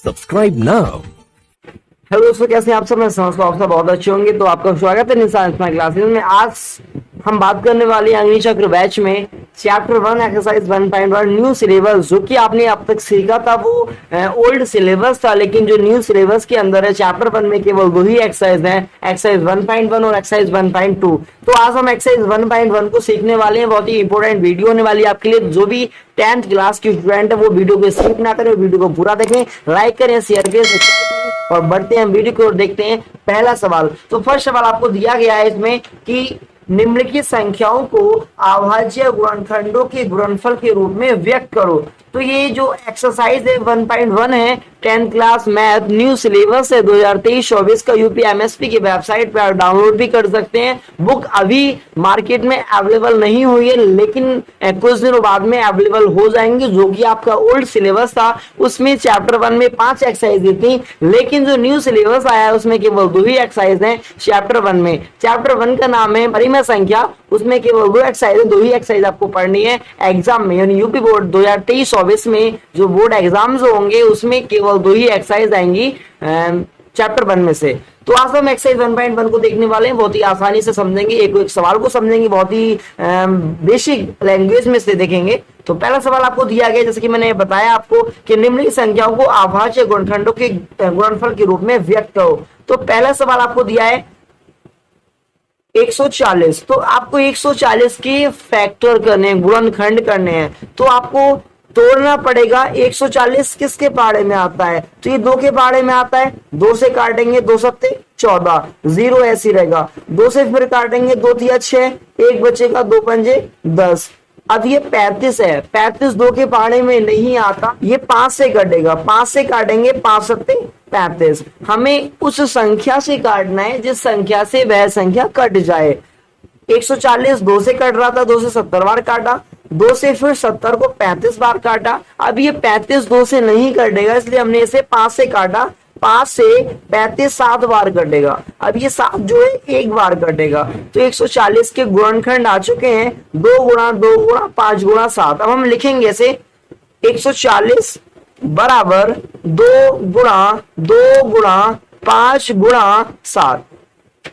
Subscribe now. Hello दोस्तों, कैसे हैं आप सब। मैं समझता हूँ आप सब बहुत अच्छे होंगे। तो आपका स्वागत है निशान क्लासेस में। आज हम बात करने वाले हैं अग्नि चक्र बैच में चैप्टर 1 एक्सरसाइज 1.1 न्यू सिलेबस। जो कि आपने अब तक सीखा था वो ओल्ड सिलेबस था, लेकिन जो न्यू सिलेबस के अंदर है चैप्टर 1 में केवल दो ही एक्सरसाइज हैं, एक्सरसाइज 1.1 और एक्सरसाइज 1.2। तो आज हम एक्सरसाइज 1.1 को सीखने वाले हैं। बहुत ही इंपॉर्टेंट वीडियो होने वाली है आपके लिए। जो भी 10th क्लास के स्टूडेंट है वो वीडियो को स्किप ना करें, वीडियो को पूरा देखें, लाइक करें, शेयर करें और बढ़ते हैं वीडियो को और देखते हैं पहला सवाल। तो फर्स्ट सवाल आपको दिया गया है इसमें कि निम्नलिखित संख्याओं को अभाज्य गुणनखंडों के गुणनफल के रूप में व्यक्त करो। तो ये जो एक्सरसाइज है 1.1 है, 10th class math new syllabus है 2023-24 का। यूपीएमएसपी की वेबसाइट पर आप डाउनलोड भी कर सकते हैं। बुक अभी मार्केट में अवेलेबल नहीं हुई है, लेकिन कुछ दिनों बाद में अवेलेबल हो जाएंगे। जो कि आपका ओल्ड सिलेबस था उसमें चैप्टर 1 में 5 एक्सरसाइज थी, लेकिन जो न्यू सिलेबस आया है उसमें केवल 2 ही एक्सरसाइज हैं चैप्टर 1 में। चैप्टर 1 का नाम है परिमेय संख्या, उसमें केवल 2 एक्सरसाइज है, 2 ही एक्सरसाइज आपको पढ़नी है एग्जाम में। यानी यूपी बोर्ड 2023-24 में जो बोर्ड एग्जाम्स होंगे उसमें केवल 2 ही एक्सरसाइज आएंगी चैप्टर 1 में से। तो आज हम एक्सरसाइज 1.1 को देखने वाले हैं, बहुत ही आसानी से समझेंगे, एक सवाल को समझेंगे, बहुत ही बेसिक लैंग्वेज में से देखेंगे। तो पहला सवाल आपको दिया गया, जैसे कि मैंने बताया आपको कि निम्नलिखित संख्याओं को अभाज्य गुणनखंडों के गुणनफल के रूप में व्यक्त करो। तो पहला सवाल आपको दिया है 140। तो आपको 140 के फैक्टर करने हैं, गुणनखंड करने हैं। तो आपको तोड़ना पड़ेगा। 140 किसके पहाड़े में आता है? तो ये 2 के पहाड़े में आता है। 2 से काटेंगे, 2 सत्ते 14, 0 ऐसी रहेगा। 2 से फिर काटेंगे, 2 तिया 6, 1 बचेगा, 2 पंजे 10। अब ये 35 है, 35 2 के पहाड़े में नहीं आता, ये 5 से कटेगा। 5 से काटेंगे, 5 सत्ते 35। हमें उस संख्या से काटना है जिस संख्या से वह संख्या कट जाए। 140 2 से कट रहा था, 2 से 70 बार काटा, 2 से फिर 70 को 35 बार काटा। अब ये 35 2 से नहीं कटेगा, इसलिए हमने इसे 5 से काटा। 5 से 35 7 बार कटेगा। अब ये 7 जो है 1 बार कटेगा। तो 140 के गुणनखंड आ चुके हैं 2 गुणा 2 गुणा 5 गुणा 7। अब हम लिखेंगे इसे 140 बराबर 2 गुणा 5 गुणा 7।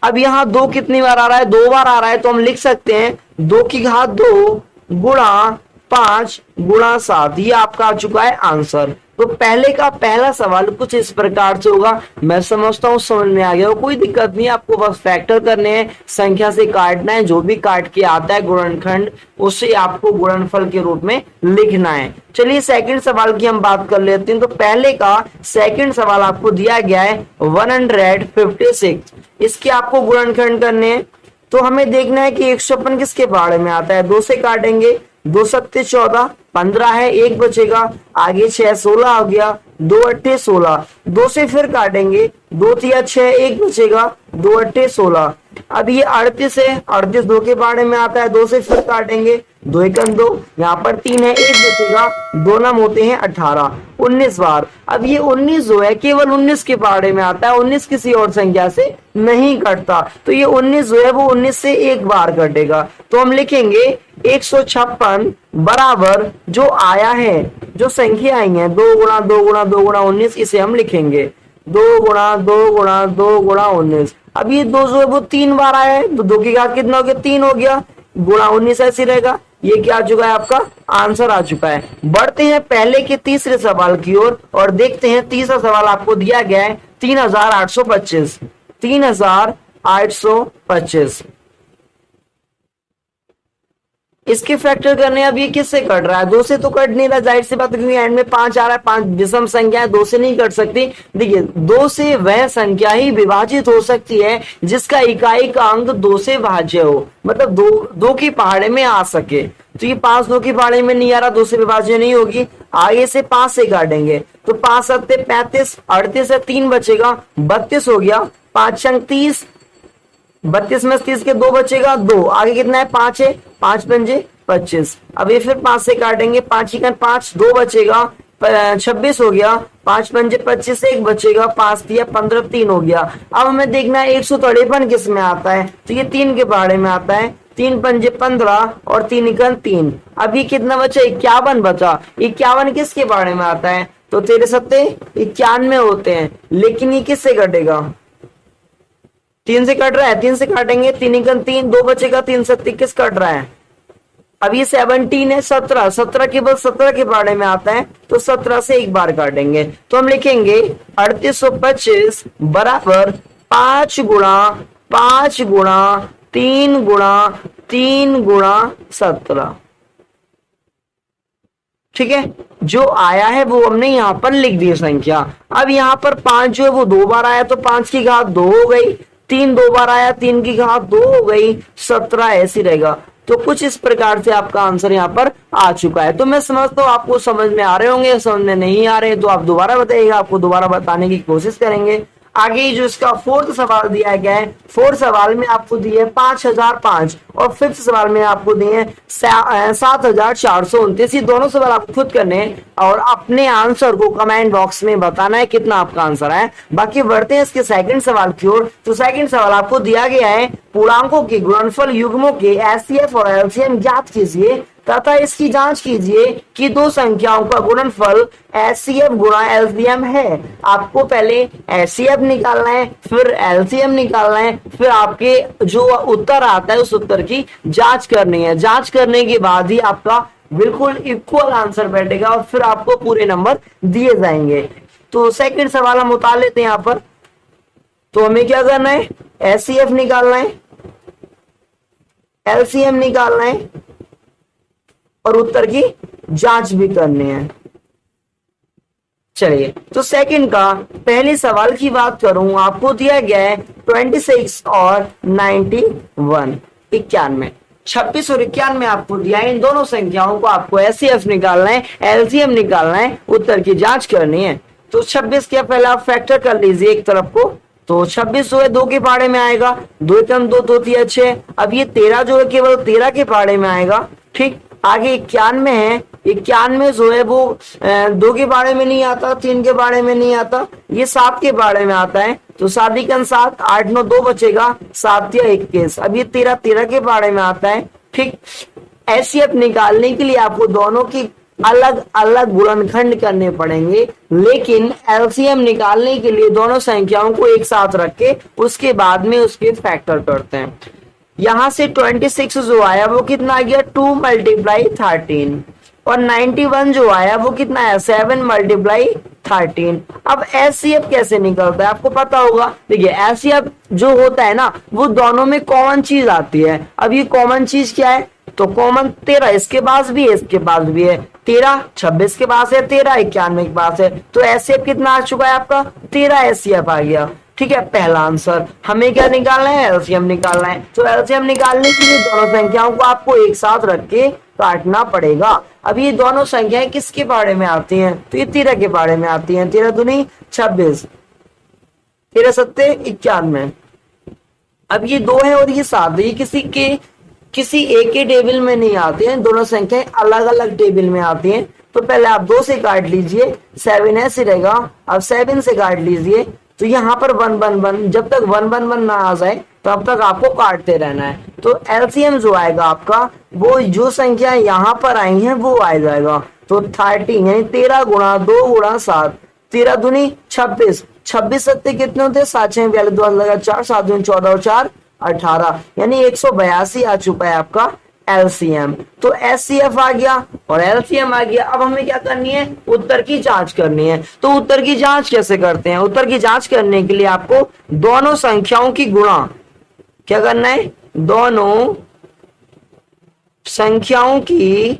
अब यहाँ 2 कितनी बार आ रहा है? 2 बार आ रहा है, तो हम लिख सकते हैं 2 की घात 2 गुणा 5 गुणा 7। ये आपका आ चुका है आंसर। तो पहले का पहला सवाल कुछ इस प्रकार से होगा। मैं समझता हूँ समझ में आ गया हो, कोई दिक्कत नहीं, आपको बस फैक्टर करने हैं, संख्या से काटना है, जो भी काट के आता है गुणनखंड उसे आपको गुणनफल के रूप में लिखना है। चलिए सेकंड सवाल की हम बात कर लेते हैं। तो पहले का सेकंड सवाल आपको दिया गया है 156। इसके आपको गुणनखंड करने हैं। तो हमें देखना है कि 156 किसके पहाड़े में आता है। 2 से काटेंगे, 2 सत्ते 14, 15 है, 1 बचेगा, आगे 6 16 हो गया, 2 अट्ठे 16। 2 से फिर काटेंगे, 2 तिया 6, 1 बचेगा, 2 अट्ठे 16। अब ये 38 है, 38 2 के पहाड़े में आता है। 2 से फिर काटेंगे, 2 एकम 2, यहाँ पर 3 है, 1 बचेगा, 2 नम होते हैं 18, 19 बार। अब ये 19 जो है केवल 19 के पहाड़े में आता है, 19 किसी और संख्या से नहीं कटता। तो ये 19 जो है वो 19 से 1 बार कटेगा। तो हम लिखेंगे 156 बराबर जो आया है, जो संख्या आई है 2 गुणा 2 गुणा 2 गुणा 19, इसे हम लिखेंगे 2 गुणा 2 गुणा 2 गुणा 19। अब ये 2 जो है वो 3 बार आया है, तो 2 की घात कितना हो गया? 3 हो गया, गुणा 19 ऐसे रहेगा। ये क्या आ चुका है? आपका आंसर आ चुका है। बढ़ते हैं पहले के तीसरे सवाल की ओर और देखते हैं तीसरा सवाल आपको दिया गया है 3825। 3825 इसके फैक्टर करने। अब ये किससे कट रहा है? 2 से तो कट नहीं रहा, जाहिर सी बात है, क्योंकि एंड में 5 आ रहा है। 5 विषम संख्या है, 2 से नहीं कट सकती। देखिए 2 से वह संख्या ही विभाजित हो सकती है जिसका इकाई का अंक 2 से भाज्य हो, मतलब 2 की पहाड़े में आ सके। तो ये 5 2 की पहाड़े में नहीं आ रहा, 2 से विभाज्य नहीं होगी। आगे से 5 से काटेंगे, तो 5 सत्ते 35, 38 है, 3 बचेगा, 32 हो गया, 5 छंग 30, 32 में 30 के 2 बचेगा, 2 आगे कितना है? 5 है, 5 पंजे 25। अब ये फिर 5 से काटेंगे, 5 ही 5, 2 बचेगा, 26 हो गया, 5 पंजे 25, 1 बचेगा, 5 दिया 15, 3 हो गया। अब हमें देखना है 153 किस में आता है। तो ये 3 के पहाड़े में आता है। 3 पंजे 15 और 3 इकन 3। अब ये कितना बचा, 51 बचा। 51 किसके बारे में आता है, तो तेरे सत्ते 91 होते हैं, लेकिन ये किससे कटेगा, 3 से कट रहा है, 3 से काटेंगे, 3 इकन 3, 2 बचेगा, 3 सत्ते किस कट रहा है। अब ये 17 है, 17 केवल 17 के बारे में आता है, तो 17 से एक बार काटेंगे, तो हम लिखेंगे 3825 बराबर 5 गुणा 5 गुणा 3 गुणा 3 गुणा 17। ठीक है, जो आया है वो हमने यहां पर लिख दी संख्या। अब यहां पर 5 जो है वो 2 बार आया, तो 5 की घात 2 हो गई, 3 2 बार आया, 3 की घात 2 हो गई, 17 ऐसी रहेगा। तो कुछ इस प्रकार से आपका आंसर यहाँ पर आ चुका है। तो मैं समझता हूँ आपको समझ में आ रहे होंगे, समझ में नहीं आ रहे तो आप दोबारा बताइएगा, आपको दोबारा बताने की कोशिश करेंगे। आगे जो इसका 4th सवाल दिया गया है, 4th सवाल में आपको दिए 5005 और 5th सवाल में आपको दिए 7429। ये दोनों सवाल आपको खुद करने हैं और अपने आंसर को कमेंट बॉक्स में बताना है कितना आपका आंसर है। बाकी बढ़ते हैं इसके सेकंड सवाल की ओर। तो सेकंड सवाल आपको दिया गया है, पूर्णांकों के गुणनफल युग्मों के एचसीएफ और एलसीएम ज्ञात कीजिए तथा इसकी जांच कीजिए कि दो संख्याओं का गुणनफल एचसीएफ गुणा एलसीएम है। आपको पहले एचसीएफ निकालना है, फिर एलसीएम निकालना है, फिर आपके जो उत्तर आता है उस उत्तर की जांच करनी है। जांच करने के बाद ही आपका बिल्कुल इक्वल आंसर बैठेगा और फिर आपको पूरे नंबर दिए जाएंगे। तो सेकंड सवाल हम उतार लेते हैं यहां पर। तो हमें क्या करना है, एचसीएफ निकालना है, एलसीएम निकालना है और उत्तर की जांच भी करनी है। चलिए, तो सेकंड का पहले सवाल की बात करूं, आपको दिया गया है 26 और 91, 91, 26 और 91 आपको दिया है। इन दोनों संख्याओं को आपको एचसीएफ निकालना है, एलसीएम निकालना है, उत्तर की जांच करनी है। तो 26 के पहले आप फैक्टर कर लीजिए एक तरफ को। तो 26 जो है 2 के पहाड़े में आएगा, 2 कम 2 तो 6। अब ये 13 जो है केवल 13 के पहाड़े में आएगा। ठीक, आगे 91 है, 91 जो है वो 2 के बारे में नहीं आता, 3 के बारे में नहीं आता, ये 7 के बारे में आता है। तो 7 कम 7, 8 9 2 बचेगा, 7 या 21। अब ये 13 के बारे में आता है। ठीक, एचसीएफ निकालने के लिए आपको दोनों की अलग अलग गुणनखंड करने पड़ेंगे, लेकिन एलसीएम निकालने के लिए दोनों संख्याओं को एक साथ रख के उसके बाद में उसके फैक्टर करते हैं। यहां से 26 जो आया वो कितना आ गया, 2 × 13 और 91 जो आया वो कितना है, 7 × 13। अब एचसीएफ कैसे निकलता है आपको पता होगा। देखिए, एचसीएफ जो होता है ना वो दोनों में कॉमन चीज आती है। अब ये कॉमन चीज क्या है, तो कॉमन 13 इसके पास भी है, इसके पास भी है, 13 26 के पास है, 13 91 के पास है। तो एचसीएफ कितना आ चुका है आपका, 13 एचसीएफ आ गया। ठीक है, पहला आंसर। हमें क्या निकालना है, एलसीएम निकालना है। तो एलसीएम निकालने के लिए दोनों संख्याओं को आपको एक साथ रख के काटना पड़ेगा। अब ये दोनों संख्याएं किसके बारे में आती हैं, तो ये 13 के बारे में आती हैं। 13 दूनी 26, 13 सत्ते 91। अब ये 2 है और ये 7, ये किसी एक के टेबल में नहीं आते हैं, दोनों संख्याएं अलग अलग टेबल में आती हैं। तो पहले आप 2 से काट लीजिए, 7 ऐसे रहेगा। अब 7 से काट लीजिए, तो यहाँ पर 1 1 1, जब तक 1 1 1 ना आ जाए तब तक आपको काटते रहना है। तो एलसीएम जो आएगा आपका, वो जो संख्या यहाँ पर आई है वो आ जाएगा। तो 30 यानी 13 गुणा 2 गुणा 7, 13 दूनी 26, 26 सत्ते कितने होते हैं, 7 6 42 2 लगा 4, 7 दूनी 14 और 4 18, यानी 182 आ चुका है आपका एलसीएम। तो एचसीएफ आ गया और एलसीएम आ गया। अब हमें क्या करनी है, उत्तर की जांच करनी है। तो उत्तर की जांच कैसे करते हैं, उत्तर की जांच करने के लिए आपको दोनों संख्याओं की गुणा क्या करना है, दोनों संख्याओं की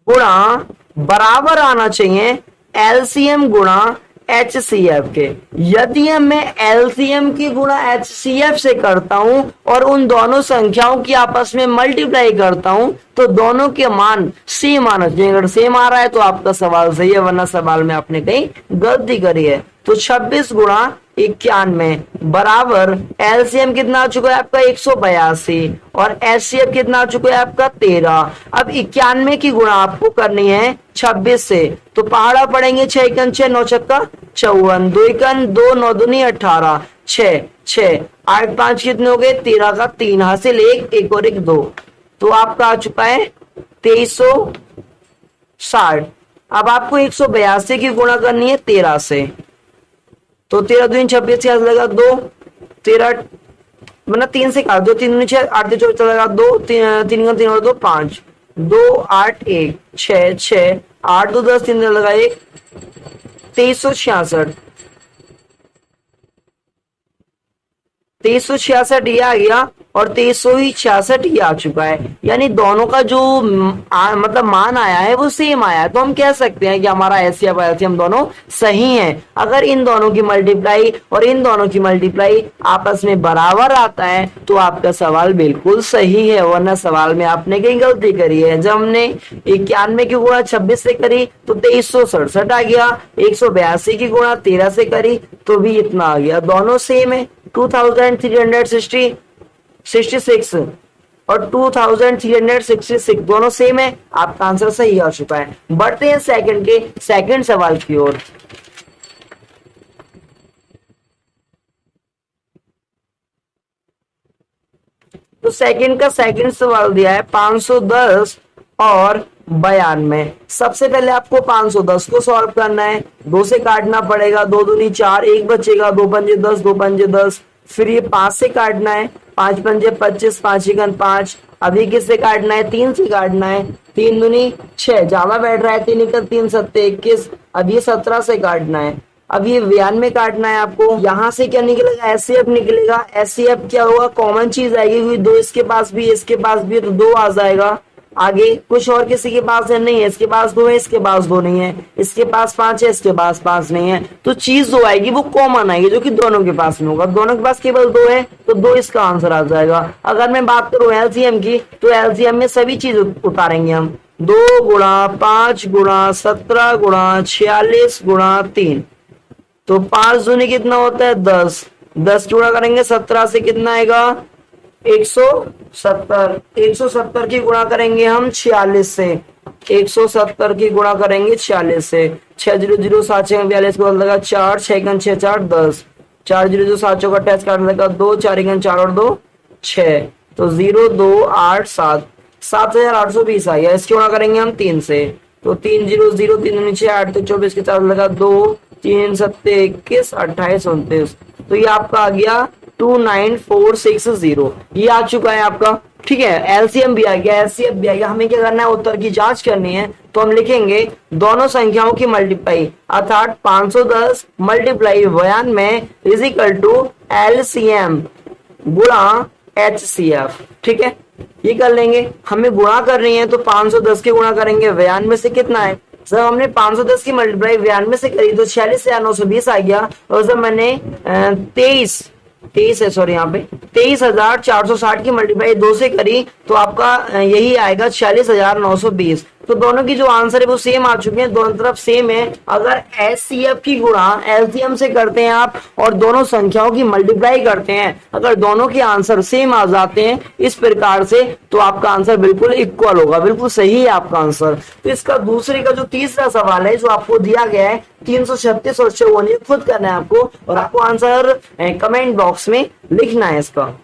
गुणा बराबर आना चाहिए एलसीएम गुणा एचसीएफ के। यदि मैं एलसीएम की गुणा एचसीएफ से करता हूं और उन दोनों संख्याओं की आपस में मल्टीप्लाई करता हूं तो दोनों के मान सेम आना चाहिए। अगर सेम आ रहा है तो आपका सवाल सही है, वरना सवाल में आपने कहीं गलती करी है। तो 26 गुणा 91 बराबर एलसीएम कितना आ चुका है आपका 182 और एचसीएफ कितना आ चुका है आपका 13। अब 91 की गुणा आपको करनी है 26 से, तो पहाड़ा पड़ेंगे 6 × 6 9 × 54, 2 × 2 9 दूनी 18, छह छह, 8 5 कितने हो गए 13 का 3 हासिल 1, 1 और 1 2, तो आपका आ चुका है 2360। अब आपको 182 की गुणा करनी है 13 से, तो 13 दूनी 26 से लगा 2, 13 मतलब 3 से काट दो, 3 दूनी 6, 8 से 24 लगा 2, 3 का 3 और 2 5, 2 8 1 6 6 8 2 10, 3 लगा 1, 2366, 2366 ये आ गया और 2366 ये आ चुका है। यानी दोनों का जो मतलब मान आया है वो सेम आया है, तो हम कह सकते हैं कि हमारा एचसीएफ और एलसीएम दोनों सही हैं। अगर इन दोनों की मल्टीप्लाई और इन दोनों की मल्टीप्लाई आपस में बराबर आता है तो आपका सवाल बिल्कुल सही है, वरना सवाल में आपने कहीं गलती करी है। जब हमने 91 की गुणा 26 से करी तो 2367 आ गया, 182 की गुणा 13 से करी तो भी इतना आ गया, दोनों सेम है। 2366 और 2366 दोनों सेम है, आपका आंसर सही आ चुका है। बढ़ते हैं सेकंड सवाल की ओर। तो सेकंड सवाल दिया है 510 और 92। सबसे पहले आपको 510 को सॉल्व करना है, 2 से काटना पड़ेगा, 2 दूनी 4, 1 बचेगा, 2 पंजे 10, 2 पंजे 10, फिर ये 5 से काटना है, 5 पंजे 25, 5 एकन 5, अभी किससे काटना है 3 से काटना है, 3 दूनी 6 ज्यादा बैठ रहा है, 3 एकन 3 सत्ते 21, अब ये 17 से काटना है, अब ये 92 काटना है आपको। यहाँ से क्या निकलेगा एचसीएफ निकलेगा, एचसीएफ क्या होगा कॉमन चीज आएगी क्योंकि 2 इसके पास भी इसके पास भी तो 2 आ जाएगा। आगे कुछ और किसी के पास है नहीं है, इसके पास 2 है इसके पास 2 नहीं है, इसके पास 5 है इसके पास 5 नहीं है, तो चीज जो आएगी वो कॉमन आएगी जो कि दोनों के पास में होगा। दोनों के पास केवल 2 है तो 2 इसका आंसर आ जाएगा। अगर मैं बात करूं एलसीएम की तो एलसीएम में सभी चीज उतारेंगे हम, 2 गुणा 5 गुणा 17 गुणा 46 गुणा 3, तो 5 दूनी कितना होता है 10, 10 गुणा करेंगे 17 से कितना आएगा 170, 170 की गुणा करेंगे हम 46 से, 170 की गुणा करेंगे 46 से, 6 0 0 7 6 42 को लगा 4 6 6 4 10, 4 0 0 7 का टेस्ट काट लगा 2 4 1 4 और 2 6, तो 0 2 8 7 7820 आ गया। इसकी गुणा करेंगे हम 3 से, तो 3 0 0 3 नीचे 8 तो 24 के 4 लगा 2 3 7 21 28 29, तो ये आपका आ गया 29460, ये आ चुका है आपका। ठीक है, एलसीएम भी आ गया, एचसीएफ भी आ गया। हमें क्या करना है उत्तर की जांच करनी है, तो हम लिखेंगे दोनों संख्याओं की मल्टीप्लाई अर्थात 510 multiply 92 is equal to LCM गुणा एचसीएफ। ठीक है, ये कर लेंगे। हमें गुणा करनी है तो 510 की गुणा करेंगे 92 से, कितना है जब हमने 510 की मल्टीप्लाई 92 से करी तो 46,920 आ गया, और जब मैंने 23 है सॉरी यहाँ पे 23,460 की मल्टीप्लाई 2 से करी तो आपका यही आएगा 46,920। तो दोनों की जो आंसर है वो सेम आ चुके हैं, दोनों तरफ सेम है। अगर एचसीएफ की गुणा एलसीएम से करते हैं आप और दोनों संख्याओं की मल्टीप्लाई करते हैं, अगर दोनों के आंसर सेम आ जाते हैं इस प्रकार से, तो आपका आंसर बिल्कुल इक्वल होगा, बिल्कुल सही है आपका आंसर। तो इसका दूसरे का जो तीसरा सवाल है जो आपको दिया गया है 336 और 54, खुद करना है आपको, और आपको आंसर कमेंट बॉक्स में लिखना है इसका।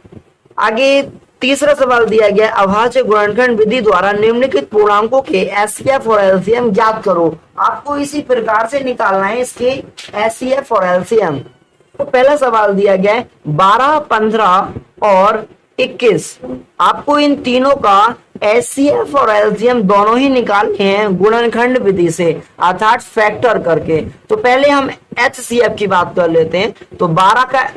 आगे तीसरा सवाल दिया गया अभाज्य गुणनखंड विधि द्वारा निम्नलिखित पूर्णांकों के एचसीएफ और एलसीएम ज्ञात करो। आपको इसी प्रकार से निकालना है इसके एचसीएफ और एलसीएम। तो पहला सवाल दिया गया है 12 15 और 21, आपको इन तीनों का एचसीएफ और एलसीएम दोनों ही निकालने हैं गुणनखंड विधि से अर्थात फैक्टर करके। तो पहले हम एचसीएफ की बात कर लेते हैं, तो 12 का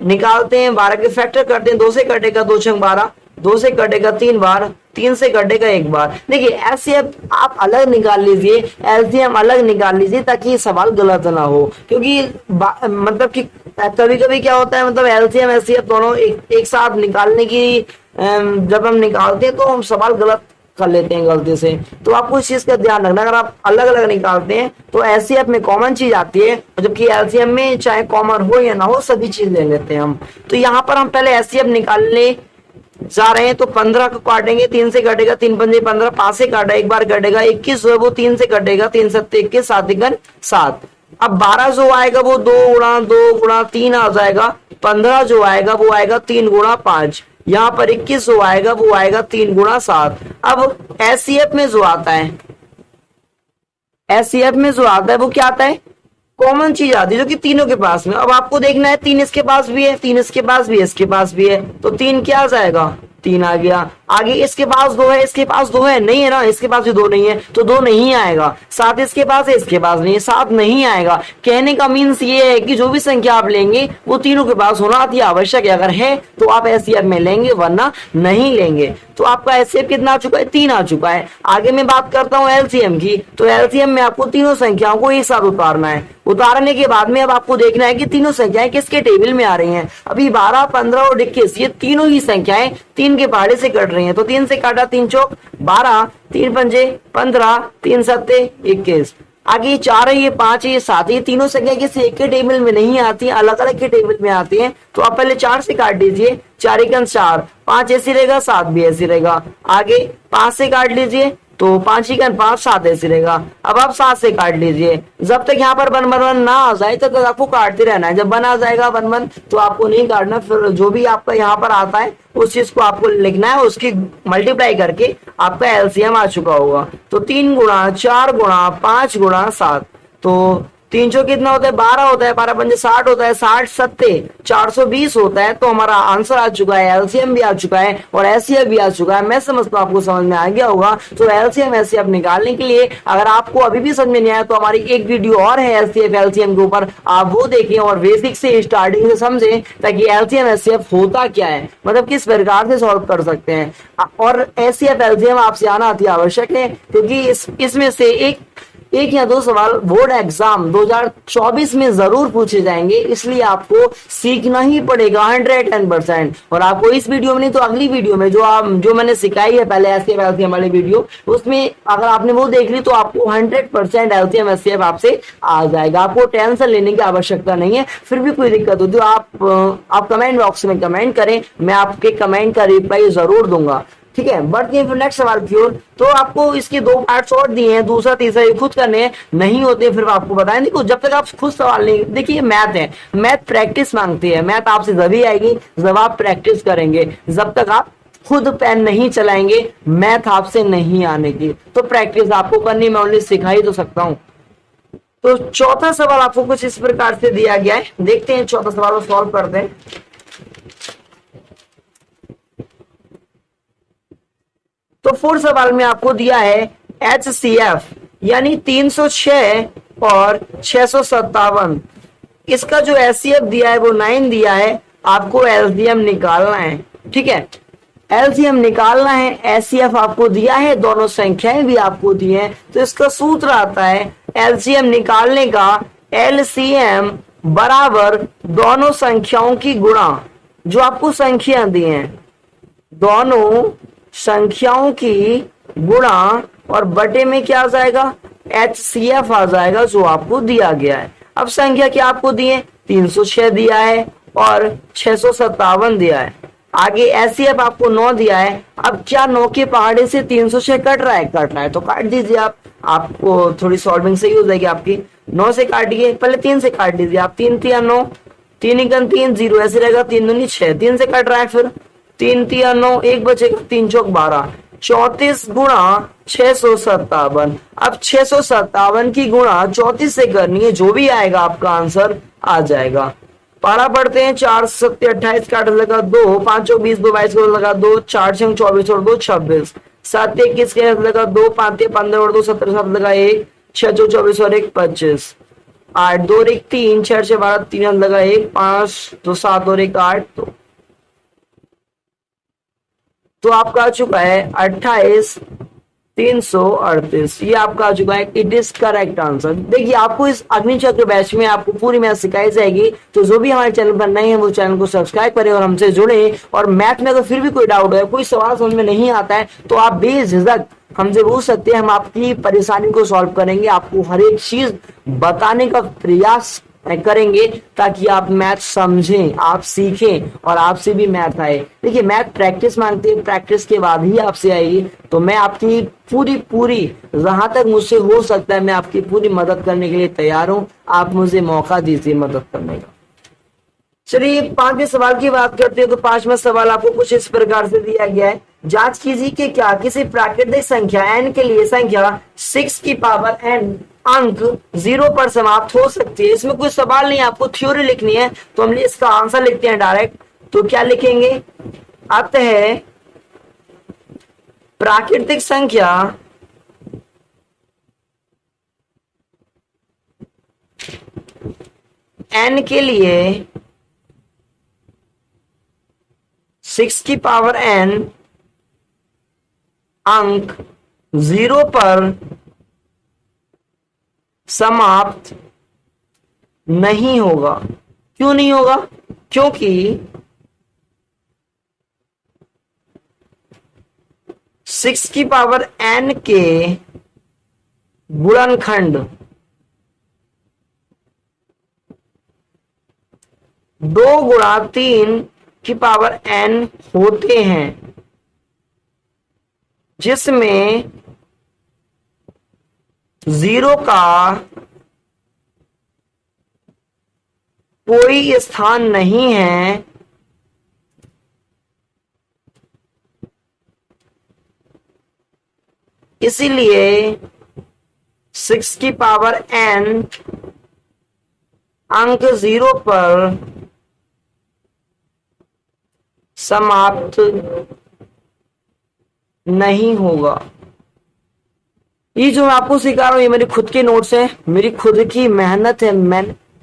निकालते हैं, 12 के फैक्टर करते हैं, 2 से कटेगा 2 छंग 12, 2 से कटेगा 3 बार, 3 से कटेगा 1 बार। देखिए एचसीएफ आप अलग निकाल लीजिए, एलसीएम अलग निकाल लीजिए ताकि सवाल गलत ना हो, क्योंकि मतलब कि कभी कभी क्या होता है मतलब एलसीएम एचसीएफ दोनों एक साथ निकालने की जब हम निकालते हैं तो हम सवाल गलत कर लेते हैं गलती से। तो आपको इस चीज का ध्यान रखना, अगर आप अलग अलग निकालते हैं तो एचसीएफ में कॉमन चीज आती है, जबकि एलसीएम में चाहे कॉमन हो या ना हो सभी चीज ले लेते हैं हम। तो यहाँ पर हम पहले एचसीएफ निकालने जा रहे हैं, तो 15 को काटेंगे, 3 से कटेगा, 3 पंजे 15, 5 से काटा 1 बार कटेगा, 21 जो है वो 3 से कटेगा, 3 सत्ते 21, 7 एकन 7। अब 12 जो आएगा वो 2 गुणा 3 आ जाएगा, 15 जो आएगा वो आएगा 3 गुणा 5, यहाँ पर 21 जो आएगा वो आएगा 3 गुणा 7। अब एचसीएफ में जो आता है, एचसीएफ में जो आता है वो क्या आता है, कॉमन चीज आती है जो कि तीनों के पास में। अब आपको देखना है 3 इसके पास भी है, 3 इसके पास भी है, इसके पास भी है, तो 3 क्या आ जाएगा, 3 आ गया। आगे इसके पास 2 है, इसके पास 2 है, नहीं है ना, इसके पास भी 2 नहीं है तो 2 नहीं आएगा। 7 इसके पास है, इसके पास नहीं है, 7 नहीं आएगा। कहने का मीन्स ये है कि जो भी संख्या आप लेंगे वो तीनों के पास होना अति आवश्यक है। अगर है तो आप एचसीएफ में लेंगे, वरना नहीं लेंगे। तो आपका एचसीएफ कितना आ चुका है, 3 आ चुका है। आगे मैं बात करता हूँ एलसीएम की, तो एलसीएम में आपको तीनों संख्याओं को एक साथ उतारना है। उतारने के बाद में अब आपको देखना है कि तीनों संख्याएं किसके टेबल में आ रही हैं। अभी 12, 15 और 21 ये तीनों ही संख्याएं 3 के पहाड़े से कट रही हैं, तो 3 से काटा 3 चौक 12, 3 पंजे 15, 3 सत्ते 21। आगे 4 है, ये 5 है, ये 7 है, ये तीनों संख्या किसी एक के टेबल में नहीं आती, अलग अलग के टेबल में आती हैं। तो आप पहले 4 से काट दीजिए, 4 एकम 4, 5 ऐसी रहेगा, 7 भी ऐसी रहेगा। आगे 5 से काट लीजिए तो 5 एकम 5, 7 ऐसी रहेगा। अब आप 7 से काट लीजिए, जब तक यहाँ पर 1 1 1 ना आ जाए तब तक आपको काटते रहना है। जब 1 आ जाएगा 1 1 तो आपको नहीं काटना, फिर जो भी आपका यहाँ पर आता है उस चीज को आपको लिखना है, उसकी मल्टीप्लाई करके आपका एलसीएम आ चुका होगा। तो 3 गुणा 4 गुणा 5 गुणा 7, तो 3 सौ कितना होता है, 12 होता है, 12 पंजे 60 होता है, 60 सत्ते 420 होता है। तो हमारा आंसर आ चुका है, एलसीएम भी आ चुका है और एचसीएफ भी आ चुका है। मैं समझता हूँ आपको समझ में आ गया होगा। तो एलसीएम एचसीएफ निकालने के लिए अगर आपको अभी भी समझ में नहीं आया तो हमारी एक वीडियो और है एचसीएफ एलसीएम के ऊपर, आप वो देखें और बेसिक से स्टार्टिंग से समझें, ताकि एलसीएम एचसीएफ होता क्या है, मतलब किस प्रकार से सॉल्व कर सकते हैं। और एचसीएफ एलसीएम आपसे आना अति आवश्यक है, क्योंकि इसमें से एक या 2 सवाल बोर्ड एग्जाम 2024 में जरूर पूछे जाएंगे, इसलिए आपको सीखना ही पड़ेगा 110%। और आपको इस वीडियो में नहीं तो अगली वीडियो में जो मैंने सिखाई है पहले एचसीएफ एलसीएम वाली वीडियो, उसमें अगर आपने वो देख ली तो आपको 100% एलसीएम एचसीएफ आपसे आ जाएगा। आपको टेंशन लेने की आवश्यकता नहीं है। फिर भी कोई दिक्कत हो तो आप कमेंट बॉक्स में कमेंट करें, मैं आपके कमेंट का रिप्लाई जरूर दूंगा, ठीक है। बढ़ते हैं फिर नेक्स्ट सवाल की ओर। तो आपको इसके 2 पार्ट्स और दिए हैं, दूसरा तीसरा ये खुद करने हैं, नहीं होते फिर आपको बताएं। देखो जब तक आप खुद सवाल नहीं, देखिए मैथ है, मैथ प्रैक्टिस मांगती है, मैथ आपसे जब आएगी जब आप प्रैक्टिस करेंगे। जब तक आप खुद पेन नहीं चलाएंगे मैथ आपसे नहीं आने की, तो प्रैक्टिस आपको करनी, मैं ओनली सिखा ही तो सकता हूँ। तो चौथा सवाल आपको कुछ इस प्रकार से दिया गया है, देखते हैं चौथा सवाल को सॉल्व करते हैं। तो 4 सवाल में आपको दिया है एचसीएफ यानी 306 और 657, इसका जो एचसीएफ दिया है वो 9 दिया है, आपको एलसीएम निकालना है, ठीक है। एलसीएम निकालना है, एचसीएफ आपको दिया है, दोनों संख्याएं भी आपको दी हैं। तो इसका सूत्र आता है एलसीएम निकालने का, एलसीएम बराबर दोनों संख्याओं की गुणा, जो आपको संख्या दी हैं दोनों संख्याओं की गुणा, और बटे में क्या आ जाएगा, एचसीएफ आ जाएगा जो आपको दिया गया है। अब संख्या क्या आपको दी है, 306 दिया है और 657 दिया है। आगे एचसीएफ आपको 9 दिया है। अब क्या 9 के पहाड़े से 306 कट रहा है, कट रहा है तो काट दीजिए आप, आपको थोड़ी सॉल्विंग सही हो जाएगी आपकी। 9 से काटिए, पहले 3 से काट दीजिए आप, 3 3 9, 3 एकम 3 0 ऐसे रहेगा, 3 दूनी 6, 3 से कट रहा है, फिर 3 3 9, 1 बचेगा, 3 चौक 12, 34 गुणा 657। अब 657 की गुणा 34 से करनी है, जो भी आएगा आपका आंसर आ जाएगा। पारा पढ़ते हैं, 4 7 28 काट लगा 2, 5 चौक 20, 2 22 लगा 2, 4 6 24 और 2 26, 7 21 के लगा 2, 5 15 और 2 17 7 लगा 1, 6 2 24 और 1 25, 8 2 1 3, 6 6 12 3 लगा 1, 5 2 7 और 1 8, तो आपका आ चुका है 28 338, ये आपका आ चुका है, इट इज करेक्ट आंसर। देखिए आपको इस अग्निचक्र बैच में आपको पूरी मैथ सिखाई जाएगी, तो जो भी हमारे चैनल पर नए हैं वो चैनल को सब्सक्राइब करें और हमसे जुड़े। और मैथ में अगर फिर भी कोई डाउट है, कोई सवाल समझ में नहीं आता है, तो आप बेझिझक हमसे पूछ सकते हैं, हम आपकी परेशानी को सॉल्व करेंगे, आपको हर एक चीज बताने का प्रयास करेंगे ताकि आप मैथ समझें, आप सीखें और आपसे भी मैथ आए। देखिए मैथ प्रैक्टिस मांगती है, प्रैक्टिस के बाद ही आपसे आएगी। तो मैं आपकी पूरी जहां तक मुझसे हो सकता है मैं आपकी पूरी मदद करने के लिए तैयार हूं। आप मुझे मौका दीजिए मदद करने का। चलिए 5वें सवाल की बात करते हैं। तो 5वां सवाल आपको कुछ इस प्रकार से दिया गया है, जांच कीजिए कि क्या किसी प्राकृतिक संख्या n के लिए संख्या 6 की पावर n अंक 0 पर समाप्त हो सकती है। इसमें कोई सवाल नहीं, आपको थ्योरी लिखनी है, तो हम इसका आंसर लिखते हैं डायरेक्ट। तो क्या लिखेंगे, अतः प्राकृतिक संख्या n के लिए 6 की पावर n अंक 0 पर समाप्त नहीं होगा। क्यों नहीं होगा? क्योंकि 6 की पावर n के गुणनखंड 2 गुणा 3 की पावर n होते हैं, जिसमें 0 का कोई स्थान नहीं है। इसीलिए 6 की पावर n अंक 0 पर समाप्त नहीं होगा। ये जो मैं आपको सिखा रहा हूं ये मेरे खुद के नोट्स है, मेरी खुद की मेहनत है।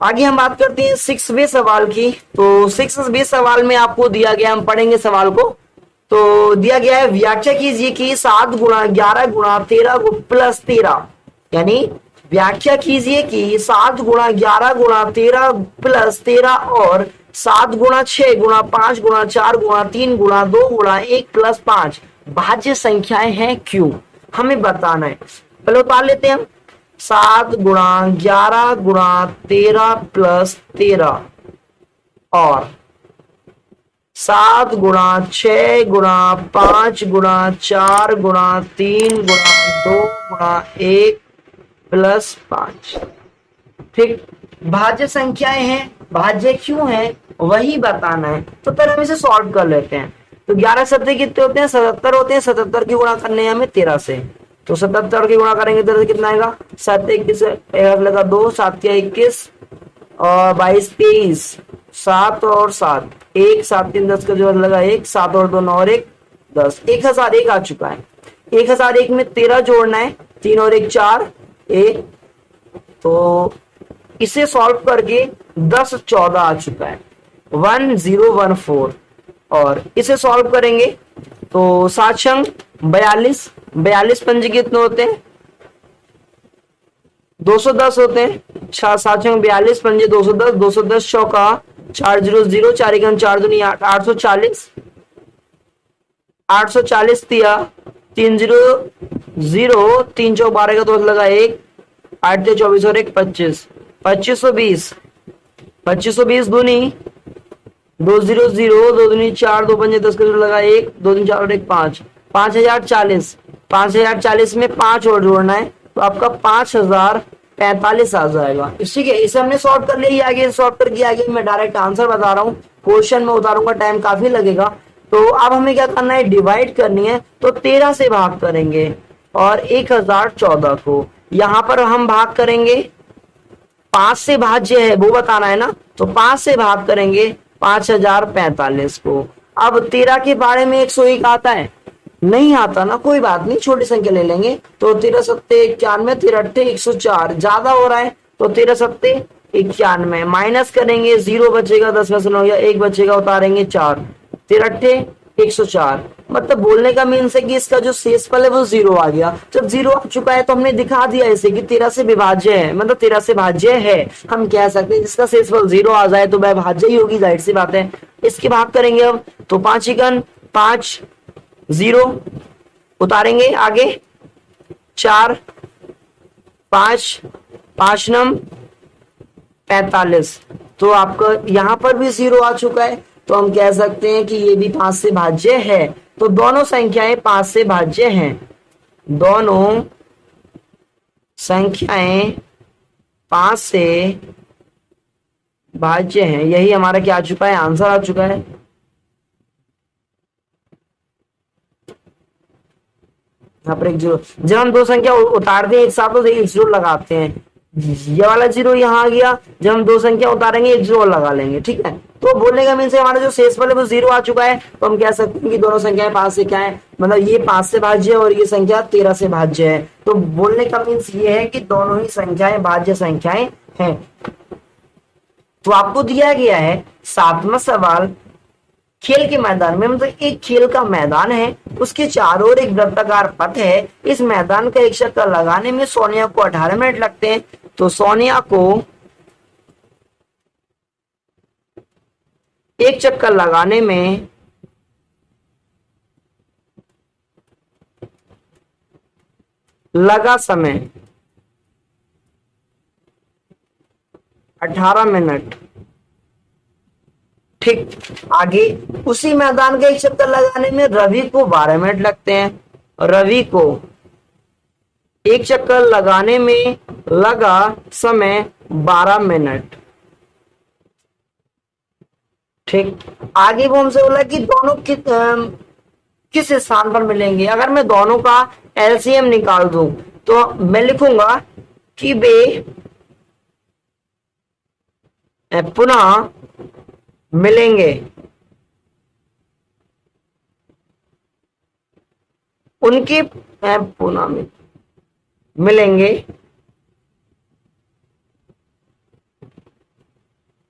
आगे हम बात करते हैं 6वें सवाल की। तो 6वें सवाल में आपको दिया गया, हम पढ़ेंगे सवाल को। तो दिया गया है, व्याख्या कीजिए कि 7 गुणा 11 गुणा 13 प्लस 13, यानी व्याख्या कीजिए कि 7 गुणा 11 गुणा 13 प्लस 13 और 7 गुणा 6 गुणा 5 गुणा 4 गुणा 3 गुणा 2 गुणा 1 प्लस 5 भाज्य संख्याएं हैं क्यों, हमें बताना है। पहले उतार लेते हैं हम। 7 गुणा 11 गुणा 13 प्लस 13 और 7 गुणा 6 गुणा 5 गुणा 4 गुणा 3 गुणा 2 गुणा 1 प्लस 5। ठीक, भाज्य संख्याएं हैं, भाज्य क्यों है वही बताना है। तो पहले हम इसे सॉल्व कर लेते हैं। तो 11 सत्ते कितने होते हैं? 77 होते हैं। 77 की गुणा करने हैं हमें 13 से। तो 77 की गुणा करेंगे 13 से कितना आएगा? 7 21 लगा 2, 7 21 और 22 23, 7 और 7 1, 7 3 10 का जो लगा 1, 7 और 2 9 और 1 10, 1001 आ चुका है। 1001 में 13 जोड़ना है, 3 और 1 4 1। तो इसे सॉल्व करके 10 14 आ चुका है, 1014। और इसे सॉल्व करेंगे तो 7 छंग 42, 42 पंजे कितने होते हैं? 210 होते हैं। 7 छंग 42 पंजे 210, 210 चौका 4 0 0, 4 1 4 दूनी 8, 840, 840 तिया 3 0 0, 3 चौक 12 का तो लगा 1, 8 24 और 1 25, 2520, 2520 दूनी 2 0 0, 2 दूनी 4, 2 पंजे 10 का लगा 1, 2 3 4 और 1 5, 5040, 5040 में 5 और जोड़ना है तो आपका 5045 आ जाएगा। ठीक है, इसे हमने सॉल्व कर लिया। आगे सॉल्व करके आगे मैं डायरेक्ट आंसर बता रहा हूँ, क्वेश्चन में उतारूंगा, टाइम काफी लगेगा। तो अब हमें क्या करना है, डिवाइड करनी है। तो 13 से भाग करेंगे और 1014 को यहां पर हम भाग करेंगे। 5 से भाज्य है वो बताना है ना, तो 5 से भाग करेंगे 5045 को। अब 13 के बारे में 101 आता है? नहीं आता ना, कोई बात नहीं, छोटी संख्या ले लेंगे। तो 13 सत्ते 91, 13 अट्ठे 104, ज्यादा हो रहा है तो 13 सत्ते 91, माइनस करेंगे 0 बचेगा, 10 में से 9 गया, 1 बचेगा, उतारेंगे 4, 13 अट्ठे 104। मतलब बोलने का मीन्स है कि इसका जो शेषफल है वो 0 आ गया। जब 0 आ चुका है तो हमने दिखा दिया इसे कि 13 से विभाज्य है, मतलब 13 से भाज्य है। हम कह सकते हैं जिसका शेषफल 0 आ जाए तो वह भाज्य ही होगी, जाहिर सी बात है। इसके भाग करेंगे अब तो 5 इकन 5 0, उतारेंगे आगे 4 5 5 नम 45। तो आपका यहां पर भी 0 आ चुका है, तो हम कह सकते हैं कि ये भी 5 से भाज्य है। तो दोनों संख्याएं 5 से भाज्य हैं, दोनों संख्याएं 5 से भाज्य हैं। यही हमारा क्या आ चुका है, आंसर आ चुका है। यहाँ पर एक जीरो, जब हम दो संख्या उतारते हैं एक साथ तो एक जीरो लगाते हैं, ये वाला जीरो यहाँ आ गया, जब हम दो संख्या उतारेंगे एक जीरो लगा लेंगे, ठीक है। तो बोलने का मीन से हमारा जो शेष वाले वो जीरो आ चुका है, तो हम कह सकते हैं कि दोनों संख्याएं 5 से क्या है, मतलब ये 5 से भाज्य है और ये संख्या 13 से भाज्य है। तो बोलने का मीन्स ये है कि दोनों ही संख्याएं भाज्य संख्याएं हैं। तो आपको दिया गया है 7वां सवाल, खेल के मैदान में, मतलब एक खेल का मैदान है, उसके चारों ओर एक वृत्ताकार पथ है, इस मैदान का एक चक्कर लगाने में सोनिया को 18 मिनट लगते हैं। तो सोनिया को एक चक्कर लगाने में लगा समय 18 मिनट, ठीक। आगे उसी मैदान का एक चक्कर लगाने में रवि को 12 मिनट लगते हैं। रवि को एक चक्कर लगाने में लगा समय 12 मिनट, ठीक। आगे वो हमसे बोला कि दोनों किस स्थान पर मिलेंगे। अगर मैं दोनों का एलसीएम निकाल दूं तो मैं लिखूंगा कि वे पुनः मिलेंगे, उनके पुनः मिलेंगे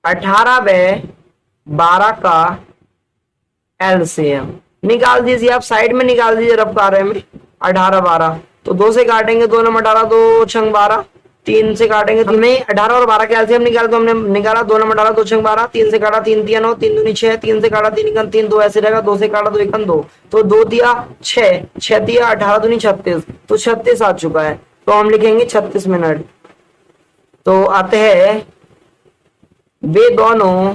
18 व 12 का एलसीएम निकाल दीजिए। आप साइड में निकाल दीजिए रफ कार्य में। 18 12 तो 2 से काटेंगे, 2 नंबर 18, 2 छंग 12, 3 से काटेंगे तो नहीं, 18 और 12 का एलसीएम निकाला तो हमने निकाला 2 नंबर 18, 2 छंग 12, 3 से काटा 3 3 9, 3 दूनी 6, 3 से काटा 3 1 3, 2 ऐसे रहेगा, 2 से काटा 2 1 2, तो 2 दिया 6, 6 दिया 18 दूनी 36, तो 36 आ चुका है। तो हम लिखेंगे 36 मिनट। तो आते हैं वे दोनों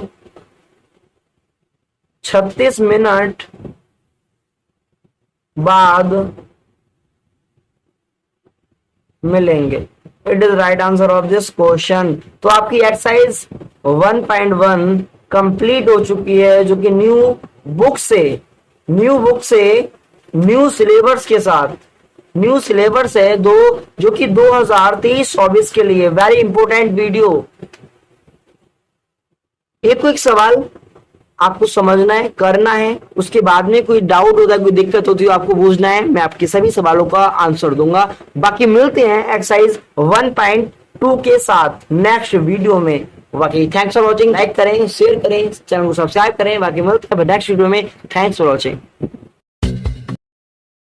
36 मिनट बाद मिलेंगे। It is right answer of this question. तो आपकी एक्सरसाइज 1.1 कंप्लीट हो चुकी है, जो कि न्यू बुक से न्यू सिलेबस के साथ, न्यू सिलेबस है दो, जो कि 2023-24 के लिए वेरी इंपॉर्टेंट वीडियो। एक सवाल आपको समझना है, करना है, उसके बाद में कोई डाउट होता है, कोई दिक्कत होती है आपको पूछना है, मैं आपके सभी सवालों का आंसर दूंगा। बाकी मिलते हैं एक्सरसाइज 1.2 के साथ नेक्स्ट वीडियो में। बाकी थैंक्स फॉर वॉचिंग, लाइक करें, शेयर करें, चैनल को सब्सक्राइब करें। बाकी मिलते हैं नेक्स्ट वीडियो में। Thanks for watching.